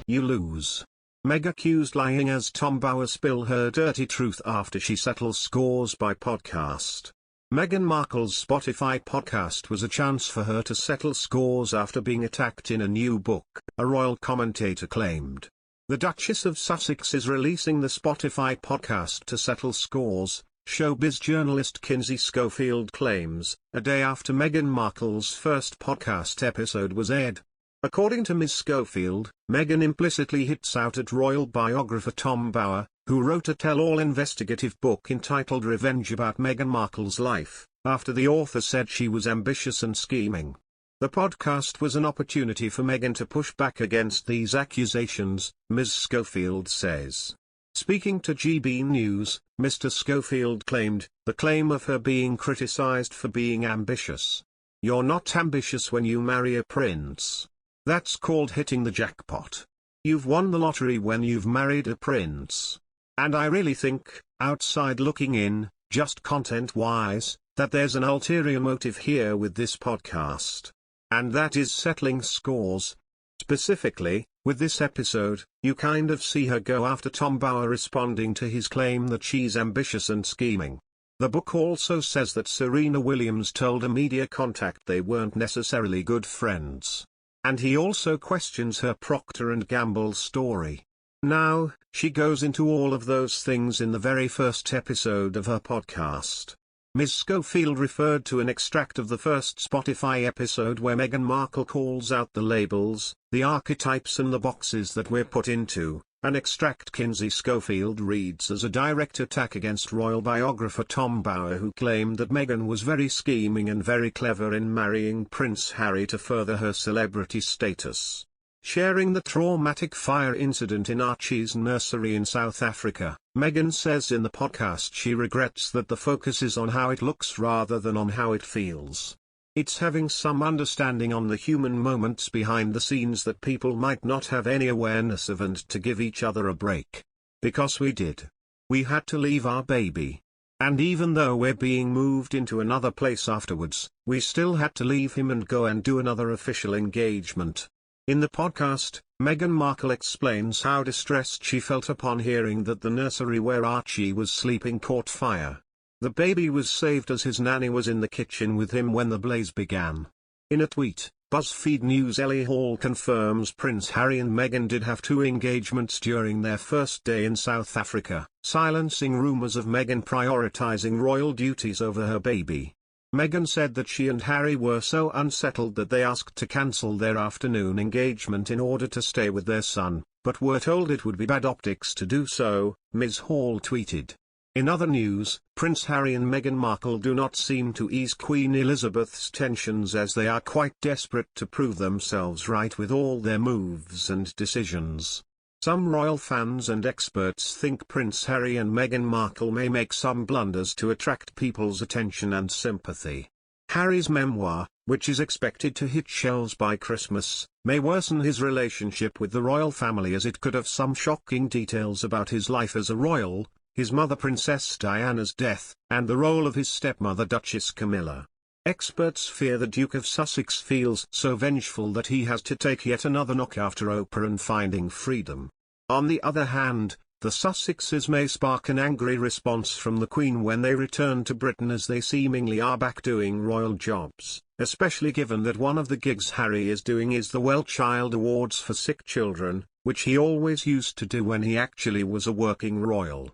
you lose. Meg accused lying as Tom Bower spill her dirty truth after she settles scores by podcast. Meghan Markle's Spotify podcast was a chance for her to settle scores after being attacked in a new book, a royal commentator claimed. The Duchess of Sussex is releasing the Spotify podcast to settle scores, showbiz journalist Kinsey Schofield claims, a day after Meghan Markle's first podcast episode was aired. According to Ms. Schofield, Meghan implicitly hits out at royal biographer Tom Bower, who wrote a tell-all investigative book entitled Revenge about Meghan Markle's life, after the author said she was ambitious and scheming. The podcast was an opportunity for Meghan to push back against these accusations, Ms. Schofield says. Speaking to GB News, Mr. Schofield claimed, the claim of her being criticized for being ambitious. You're not ambitious when you marry a prince. That's called hitting the jackpot. You've won the lottery when you've married a prince. And I really think, outside looking in, just content-wise, that there's an ulterior motive here with this podcast. And that is settling scores. Specifically, with this episode, you kind of see her go after Tom Bower responding to his claim that she's ambitious and scheming. The book also says that Serena Williams told a media contact they weren't necessarily good friends. And he also questions her Procter & Gamble story. Now, she goes into all of those things in the very first episode of her podcast. Ms. Schofield referred to an extract of the first Spotify episode where Meghan Markle calls out the labels, the archetypes and the boxes that we're put into, an extract Kinsey Schofield reads as a direct attack against royal biographer Tom Bower, who claimed that Meghan was very scheming and very clever in marrying Prince Harry to further her celebrity status. Sharing the traumatic fire incident in Archie's nursery in South Africa, Meghan says in the podcast she regrets that the focus is on how it looks rather than on how it feels. It's having some understanding on the human moments behind the scenes that people might not have any awareness of, and to give each other a break. Because we did. We had to leave our baby. And even though we're being moved into another place afterwards, we still had to leave him and go and do another official engagement. In the podcast, Meghan Markle explains how distressed she felt upon hearing that the nursery where Archie was sleeping caught fire. The baby was saved as his nanny was in the kitchen with him when the blaze began. In a tweet, BuzzFeed News' Ellie Hall confirms Prince Harry and Meghan did have 2 engagements during their first day in South Africa, silencing rumors of Meghan prioritizing royal duties over her baby. Meghan said that she and Harry were so unsettled that they asked to cancel their afternoon engagement in order to stay with their son, but were told it would be bad optics to do so, Ms. Hall tweeted. In other news, Prince Harry and Meghan Markle do not seem to ease Queen Elizabeth's tensions, as they are quite desperate to prove themselves right with all their moves and decisions. Some royal fans and experts think Prince Harry and Meghan Markle may make some blunders to attract people's attention and sympathy. Harry's memoir, which is expected to hit shelves by Christmas, may worsen his relationship with the royal family, as it could have some shocking details about his life as a royal, his mother Princess Diana's death, and the role of his stepmother Duchess Camilla. Experts fear the Duke of Sussex feels so vengeful that he has to take yet another knock after Oprah and Finding Freedom. On the other hand, the Sussexes may spark an angry response from the Queen when they return to Britain, as they seemingly are back doing royal jobs, especially given that one of the gigs Harry is doing is the Well Child Awards for sick children, which he always used to do when he actually was a working royal.